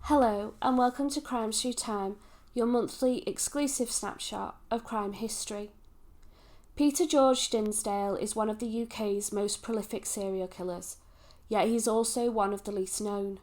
Hello and welcome to Crime Through Time, your monthly exclusive snapshot of crime history. Peter George Dinsdale is one of the UK's most prolific serial killers, yet he's also one of the least known.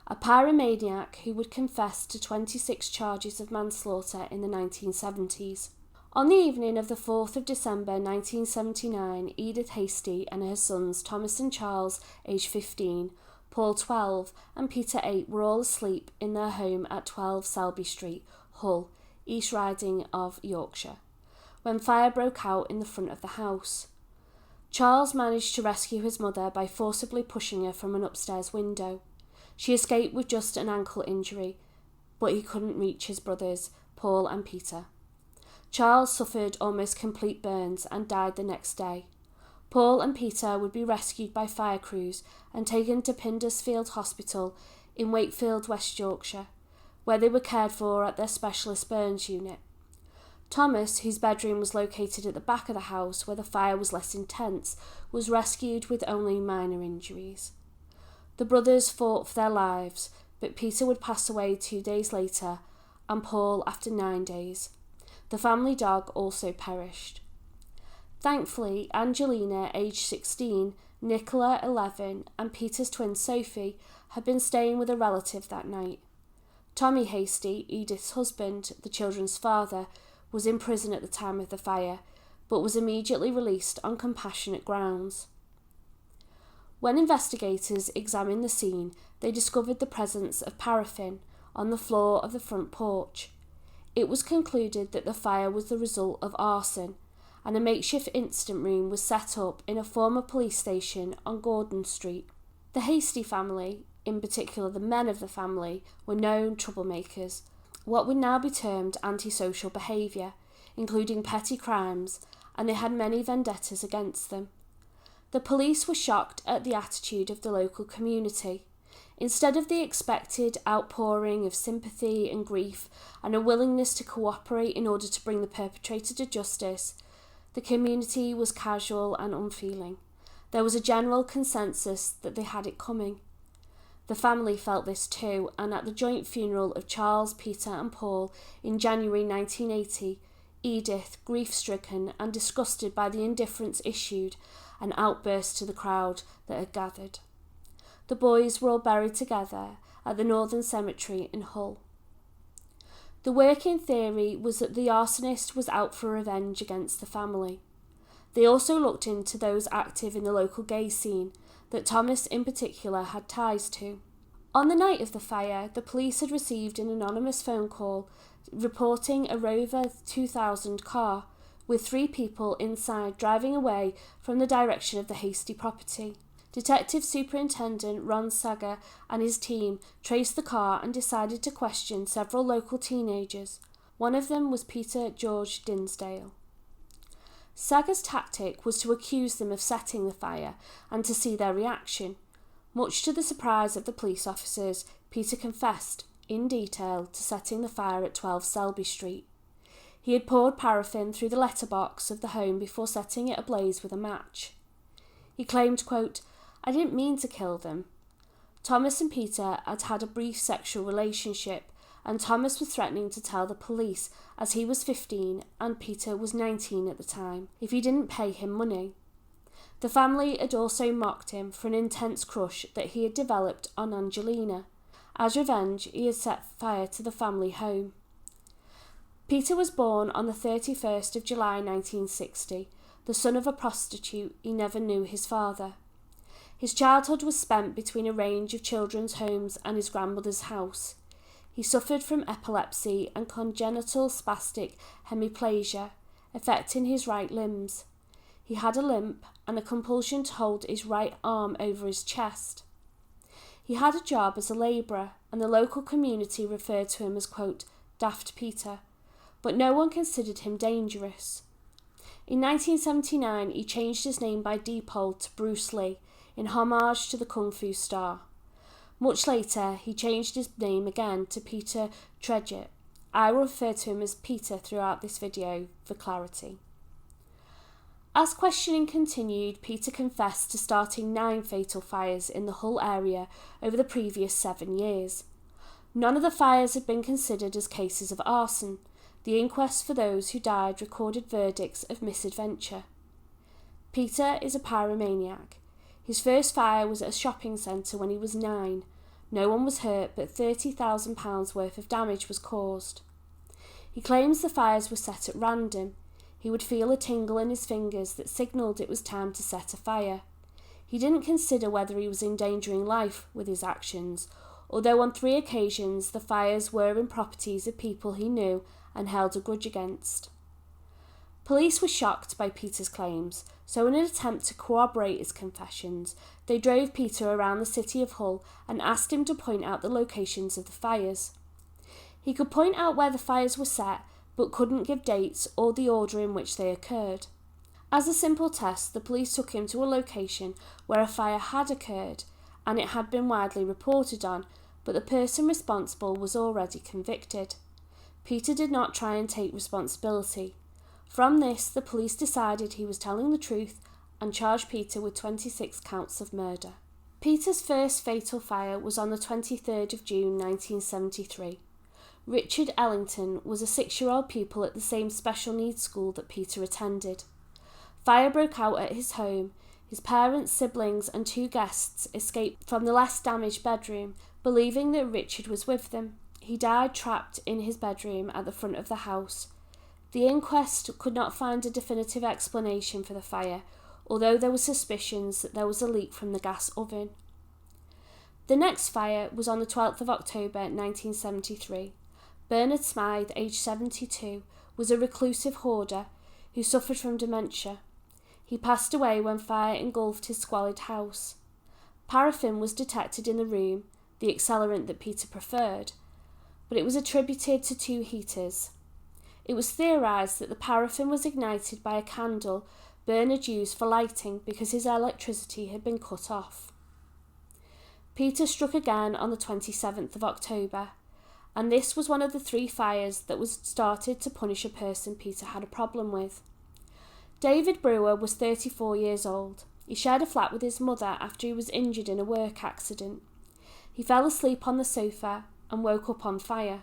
A pyromaniac who would confess to 26 charges of manslaughter in the 1970s. On the evening of the 4th of December 1979, Edith Hasty and her sons Thomas and Charles, aged 15, Paul 12 and Peter 8 were all asleep in their home at 12 Selby Street, Hull, East Riding of Yorkshire, when fire broke out in the front of the house. Charles managed to rescue his mother by forcibly pushing her from an upstairs window. She escaped with just an ankle injury, but he couldn't reach his brothers, Paul and Peter. Charles suffered almost complete burns and died the next day. Paul and Peter would be rescued by fire crews and taken to Pindersfield Hospital in Wakefield, West Yorkshire, where they were cared for at their specialist burns unit. Thomas, whose bedroom was located at the back of the house where the fire was less intense, was rescued with only minor injuries. The brothers fought for their lives, but Peter would pass away 2 days later, and Paul after 9 days. The family dog also perished. Thankfully, Angelina, aged 16, Nicola, 11, and Peter's twin Sophie had been staying with a relative that night. Tommy Hasty, Edith's husband, the children's father, was in prison at the time of the fire, but was immediately released on compassionate grounds. When investigators examined the scene, they discovered the presence of paraffin on the floor of the front porch. It was concluded that the fire was the result of arson, and a makeshift incident room was set up in a former police station on Gordon Street. The Hasty family, in particular the men of the family, were known troublemakers, what would now be termed antisocial behaviour, including petty crimes, and they had many vendettas against them. The police were shocked at the attitude of the local community. Instead of the expected outpouring of sympathy and grief and a willingness to cooperate in order to bring the perpetrator to justice, the community was casual and unfeeling. There was a general consensus that they had it coming. The family felt this too, and at the joint funeral of Charles, Peter and Paul in January 1980, Edith, grief-stricken and disgusted by the indifference issued, an outburst to the crowd that had gathered. The boys were all buried together at the Northern Cemetery in Hull. The working theory was that the arsonist was out for revenge against the family. They also looked into those active in the local gay scene that Thomas in particular had ties to. On the night of the fire, the police had received an anonymous phone call reporting a Rover 2000 car with 3 people inside driving away from the direction of the Hasty property. Detective Superintendent Ron Sager and his team traced the car and decided to question several local teenagers. One of them was Peter George Dinsdale. Sager's tactic was to accuse them of setting the fire and to see their reaction. Much to the surprise of the police officers, Peter confessed, in detail, to setting the fire at 12 Selby Street. He had poured paraffin through the letterbox of the home before setting it ablaze with a match. He claimed, quote, "I didn't mean to kill them." Thomas and Peter had had a brief sexual relationship, and Thomas was threatening to tell the police as he was 15 and Peter was 19 at the time if he didn't pay him money. The family had also mocked him for an intense crush that he had developed on Angelina. As revenge, he had set fire to the family home. Peter was born on the 31st of July 1960, the son of a prostitute. He never knew his father. His childhood was spent between a range of children's homes and his grandmother's house. He suffered from epilepsy and congenital spastic hemiplegia, affecting his right limbs. He had a limp and a compulsion to hold his right arm over his chest. He had a job as a labourer, and the local community referred to him as, quote, Daft Peter, but no one considered him dangerous. In 1979, he changed his name by default to Bruce Lee, in homage to the Kung Fu star. Much later, he changed his name again to Peter Tredget. I will refer to him as Peter throughout this video for clarity. As questioning continued, Peter confessed to starting 9 fatal fires in the Hull area over the previous 7 years. None of the fires had been considered as cases of arson. The inquest for those who died recorded verdicts of misadventure. Peter is a pyromaniac. His first fire was at a shopping centre when he was 9. No one was hurt, but £30,000 worth of damage was caused. He claims the fires were set at random. He would feel a tingle in his fingers that signalled it was time to set a fire. He didn't consider whether he was endangering life with his actions, although on 3 occasions the fires were in properties of people he knew and held a grudge against. Police were shocked by Peter's claims, so in an attempt to corroborate his confessions, they drove Peter around the city of Hull and asked him to point out the locations of the fires. He could point out where the fires were set, but couldn't give dates or the order in which they occurred. As a simple test, the police took him to a location where a fire had occurred, and it had been widely reported on, but the person responsible was already convicted. Peter did not try and take responsibility. From this, the police decided he was telling the truth and charged Peter with 26 counts of murder. Peter's first fatal fire was on the 23rd of June 1973. Richard Ellington was a 6-year-old pupil at the same special needs school that Peter attended. Fire broke out at his home. His parents, siblings and 2 guests escaped from the less damaged bedroom, believing that Richard was with them. He died trapped in his bedroom at the front of the house. The inquest could not find a definitive explanation for the fire, although there were suspicions that there was a leak from the gas oven. The next fire was on the 12th of October 1973. Bernard Smythe, aged 72, was a reclusive hoarder who suffered from dementia. He passed away when fire engulfed his squalid house. Paraffin was detected in the room, the accelerant that Peter preferred, but it was attributed to 2 heaters. It was theorised that the paraffin was ignited by a candle Bernard used for lighting because his electricity had been cut off. Peter struck again on the 27th of October, and this was one of the 3 fires that was started to punish a person Peter had a problem with. David Brewer was 34 years old. He shared a flat with his mother after he was injured in a work accident. He fell asleep on the sofa and woke up on fire.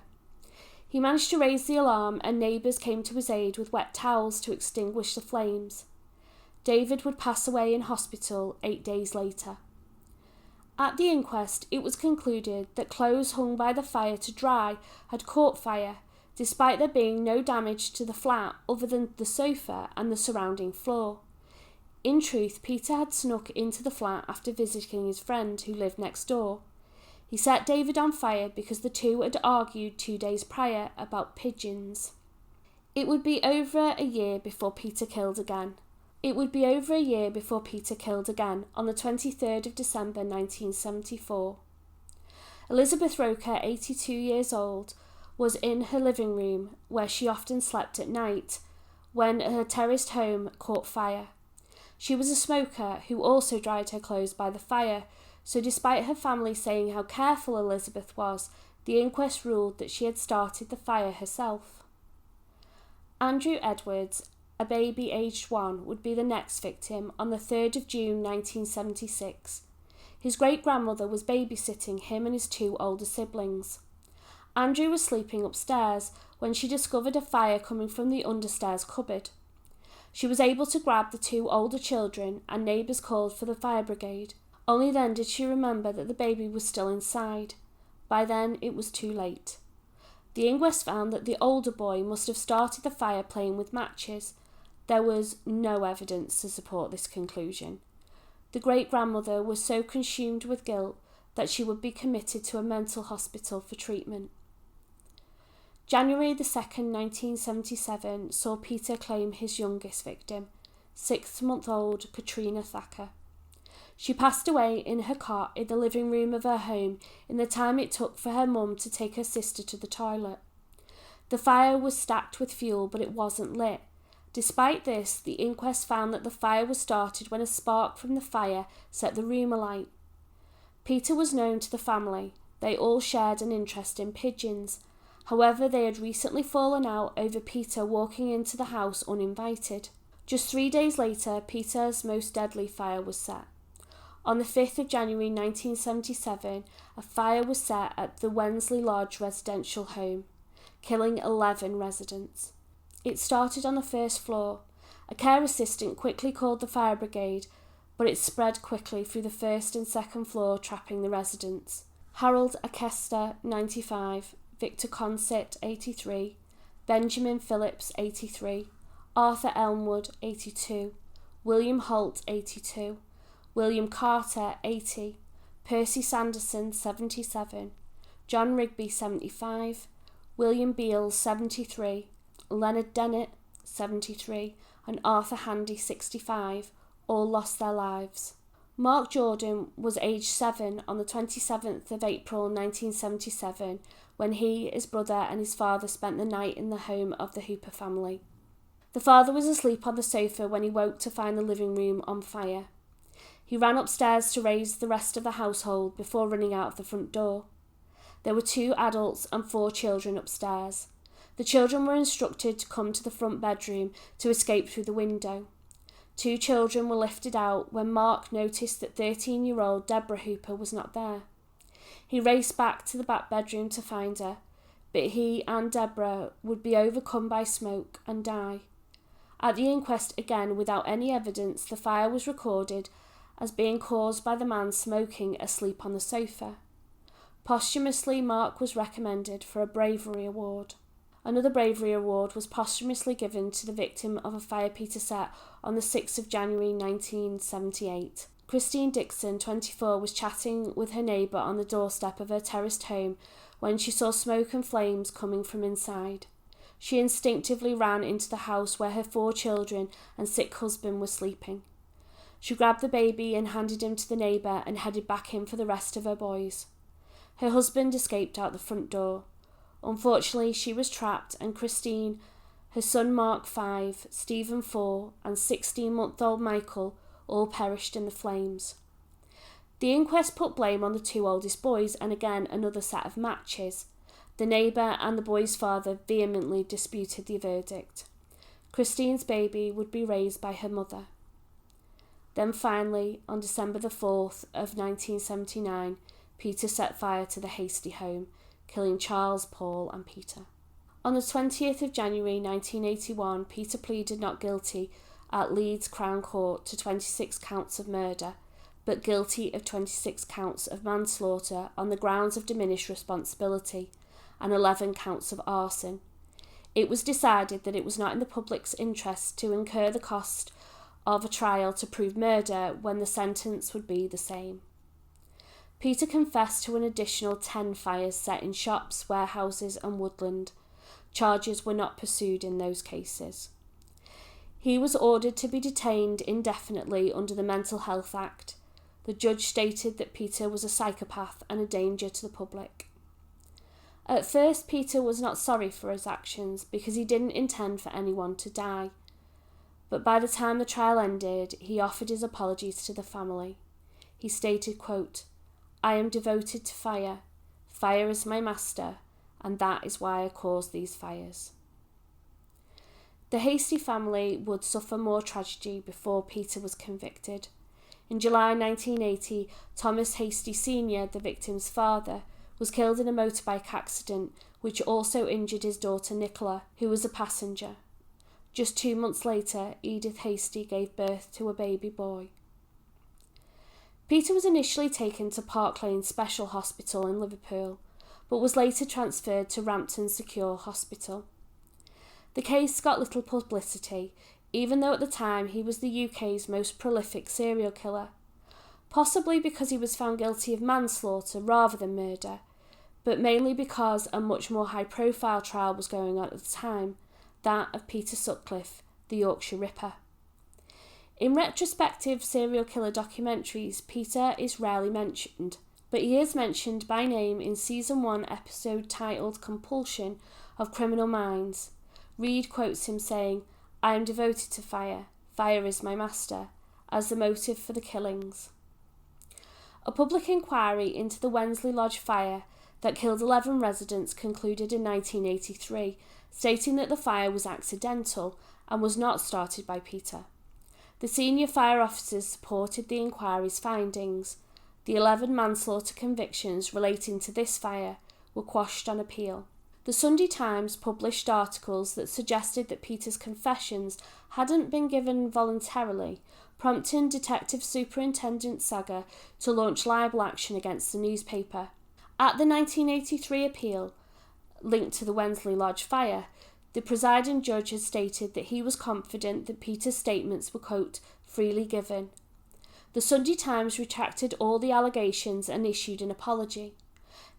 He managed to raise the alarm and neighbours came to his aid with wet towels to extinguish the flames. David would pass away in hospital 8 days later. At the inquest, it was concluded that clothes hung by the fire to dry had caught fire, despite there being no damage to the flat other than the sofa and the surrounding floor. In truth, Peter had snuck into the flat after visiting his friend who lived next door. He set David on fire because the 2 had argued 2 days prior about pigeons. It would be over a year before Peter killed again. On the 23rd of December 1974. Elizabeth Roker, 82 years old, was in her living room, where she often slept at night, when her terraced home caught fire. She was a smoker who also dried her clothes by the fire, so despite her family saying how careful Elizabeth was, the inquest ruled that she had started the fire herself. Andrew Edwards, a baby aged 1, would be the next victim on the 3rd of June 1976. His great-grandmother was babysitting him and his 2 older siblings. Andrew was sleeping upstairs when she discovered a fire coming from the understairs cupboard. She was able to grab the 2 older children and neighbours called for the fire brigade. Only then did she remember that the baby was still inside. By then it was too late. The inquest found that the older boy must have started the fire playing with matches. There was no evidence to support this conclusion. The great-grandmother was so consumed with guilt that she would be committed to a mental hospital for treatment. January the 2nd, 1977 saw Peter claim his youngest victim, 6-month-old Katrina Thacker. She passed away in her cot in the living room of her home in the time it took for her mum to take her sister to the toilet. The fire was stacked with fuel, but it wasn't lit. Despite this, the inquest found that the fire was started when a spark from the fire set the room alight. Peter was known to the family. They all shared an interest in pigeons. However, they had recently fallen out over Peter walking into the house uninvited. Just 3 days later, Peter's most deadly fire was set. On the 5th of January 1977, a a fire was set at the Wensley Lodge residential home, killing 11 residents. It started on the first floor. A care assistant quickly called the fire brigade, but it spread quickly through the first and second floor, trapping the residents. Harold Akester, 95, Victor Consett, 83, Benjamin Phillips, 83, Arthur Elmwood, 82, William Holt, 82, William Carter, 80, Percy Sanderson, 77, John Rigby, 75, William Beals, 73, Leonard Dennett, 73, and Arthur Handy, 65, all lost their lives. Mark Jordan was aged 7 on the 27th of April 1977 when he, his brother and his father spent the night in the home of the Hooper family. The father was asleep on the sofa when he woke to find the living room on fire. He ran upstairs to raise the rest of the household before running out of the front door. There were 2 adults and 4 children upstairs. The children were instructed to come to the front bedroom to escape through the window. 2 children were lifted out when Mark noticed that 13-year-old Deborah Hooper was not there. He raced back to the back bedroom to find her, but he and Deborah would be overcome by smoke and die. At the inquest, again without any evidence, the fire was recorded as being caused by the man smoking asleep on the sofa. Posthumously, Mark was recommended for a bravery award. Another bravery award was posthumously given to the victim of a fire Peter set on the 6th of January 1978. Christine Dixon, 24, was chatting with her neighbour on the doorstep of her terraced home when she saw smoke and flames coming from inside. She instinctively ran into the house where her 4 children and sick husband were sleeping. She grabbed the baby and handed him to the neighbour and headed back in for the rest of her boys. Her husband escaped out the front door. Unfortunately, she was trapped, and Christine, her son Mark 5, Stephen 4, and 16-month-old Michael all perished in the flames. The inquest put blame on the 2 oldest boys and again another set of matches. The neighbour and the boy's father vehemently disputed the verdict. Christine's baby would be raised by her mother. Then finally, on December the 4th of 1979, Peter set fire to the Hasty home, killing Charles, Paul and Peter. On the 20th of January 1981, Peter pleaded not guilty at Leeds Crown Court to 26 counts of murder, but guilty of 26 counts of manslaughter on the grounds of diminished responsibility, and 11 counts of arson. It was decided that it was not in the public's interest to incur the cost of a trial to prove murder when the sentence would be the same. Peter confessed to an additional 10 fires set in shops, warehouses and woodland. Charges were not pursued in those cases. He was ordered to be detained indefinitely under the Mental Health Act. The judge stated that Peter was a psychopath and a danger to the public. At first, Peter was not sorry for his actions because he didn't intend for anyone to die. But by the time the trial ended, he offered his apologies to the family. He stated, quote, "I am devoted to fire. Fire is my master, and that is why I caused these fires." The Hasty family would suffer more tragedy before Peter was convicted. In July 1980, Thomas Hasty Sr., the victim's father, was killed in a motorbike accident which also injured his daughter Nicola, who was a passenger. Just 2 months later, Edith Hasty gave birth to a baby boy. Peter was initially taken to Park Lane Special Hospital in Liverpool, but was later transferred to Rampton Secure Hospital. The case got little publicity, even though at the time he was the UK's most prolific serial killer, possibly because he was found guilty of manslaughter rather than murder, but mainly because a much more high-profile trial was going on at the time, that of Peter Sutcliffe, the Yorkshire Ripper. In retrospective serial killer documentaries, Peter is rarely mentioned, but he is mentioned by name in Season 1 episode titled Compulsion of Criminal Minds. Reed quotes him saying, "I am devoted to fire. Fire is my master," as the motive for the killings. A public inquiry into the Wensley Lodge fire that killed 11 residents concluded in 1983, stating that the fire was accidental and was not started by Peter. The senior fire officers supported the inquiry's findings. The 11 manslaughter convictions relating to this fire were quashed on appeal. The Sunday Times published articles that suggested that Peter's confessions hadn't been given voluntarily, prompting Detective Superintendent Sager to launch libel action against the newspaper. At the 1983 appeal, linked to the Wensley Lodge fire, the presiding judge had stated that he was confident that Peter's statements were, quote, freely given. The Sunday Times retracted all the allegations and issued an apology.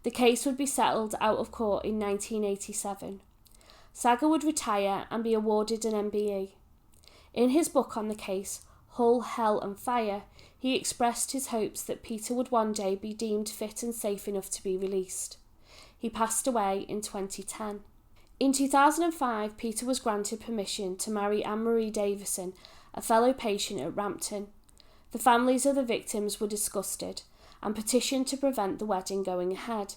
The case would be settled out of court in 1987. Sager would retire and be awarded an MBE. In his book on the case, Hull, Hell and Fire, he expressed his hopes that Peter would one day be deemed fit and safe enough to be released. He passed away in 2010. In 2005, Peter was granted permission to marry Anne-Marie Davison, a fellow patient at Rampton. The families of the victims were disgusted and petitioned to prevent the wedding going ahead.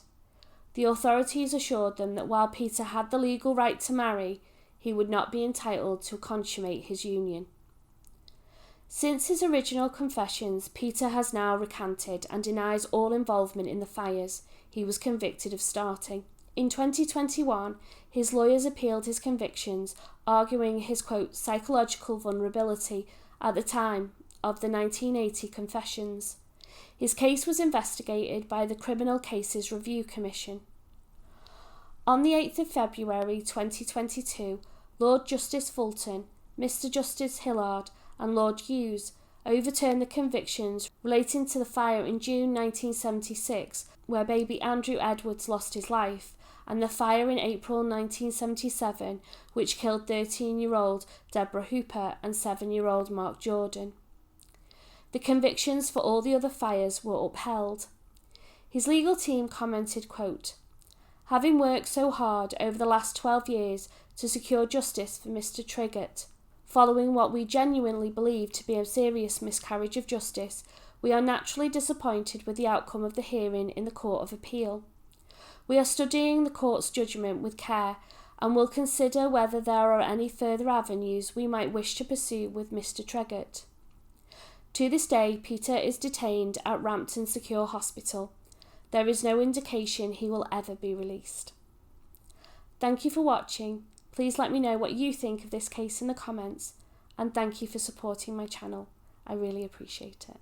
The authorities assured them that while Peter had the legal right to marry, he would not be entitled to consummate his union. Since his original confessions, Peter has now recanted and denies all involvement in the fires he was convicted of starting. In 2021, his lawyers appealed his convictions, arguing his, quote, psychological vulnerability at the time of the 1980 confessions. His case was investigated by the Criminal Cases Review Commission. On the 8th of February 2022, Lord Justice Fulton, Mr Justice Hillard and Lord Hughes overturned the convictions relating to the fire in June 1976, where baby Andrew Edwards lost his life, and the fire in April 1977, which killed 13-year-old Deborah Hooper and 7-year-old Mark Jordan. The convictions for all the other fires were upheld. His legal team commented, quote, having worked so hard over the last 12 years to secure justice for Mr Triggett, following what we genuinely believe to be a serious miscarriage of justice, we are naturally disappointed with the outcome of the hearing in the Court of Appeal. We are studying the court's judgment with care and will consider whether there are any further avenues we might wish to pursue with Mr Triggett. To this day, Peter is detained at Rampton Secure Hospital. There is no indication he will ever be released. Thank you for watching. Please let me know what you think of this case in the comments, and thank you for supporting my channel. I really appreciate it.